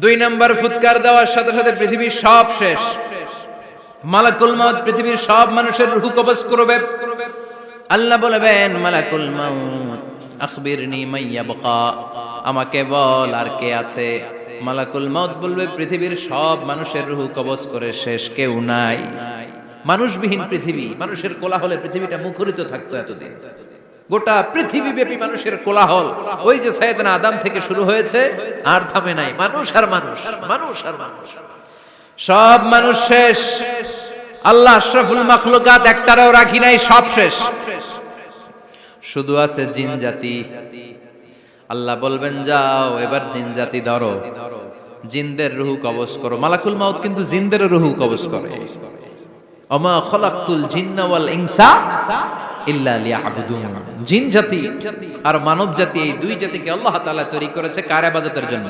দুই নাম্বার ফুৎকার দেওয়ার সাথে সাথে পৃথিবীর সব শেষ। মালাকুল মাউত পৃথিবীর সব মানুষের রূহ কবজ করবে। আল্লাহ বলবেন, মালাকুল মাউত আখবিরনি মাইয়া বাকা, আমাকে বল আর কে আছে। মালাকুল মাউত বলবে, পৃথিবীর সব মানুষের রূহ কবজ করে শেষ, কেউ নাই। মানুষবিহীন পৃথিবী, মানুষের কোলাহলে পৃথিবীটা মুখরিত থাকতো এতদিন। গোটা পৃথিবী ব্যাপী মানুষের কোলাহল, ওই যে সাইয়েদনা আদম থেকে শুরু হয়েছে, আর থামে নাই। মানুষ আর মানুষ, মানুষ আর মানুষ, সব মানুষ শেষ। আল্লাহ আশরাফুল মাখলুকাত একটারও রাখি নাই, সব শেষ। শুধু আছে জিন জাতি। আল্লাহ বলবেন, যাও এবার জিন জাতি ধরো, জিনদের রূহ কবজ করো। মালাকুল মাউত কিন্তু জিনদের রূহ কবজ করে। ওমা খলাকতুল জিন্না ওয়াল ইনসা ইল্লা লিয়াবুদুন। জিন জাতি আর মানব জাতি, এই দুই জাতিকে আল্লাহ তাআলা তৈরি করেছে কার ইবাদতের জন্য?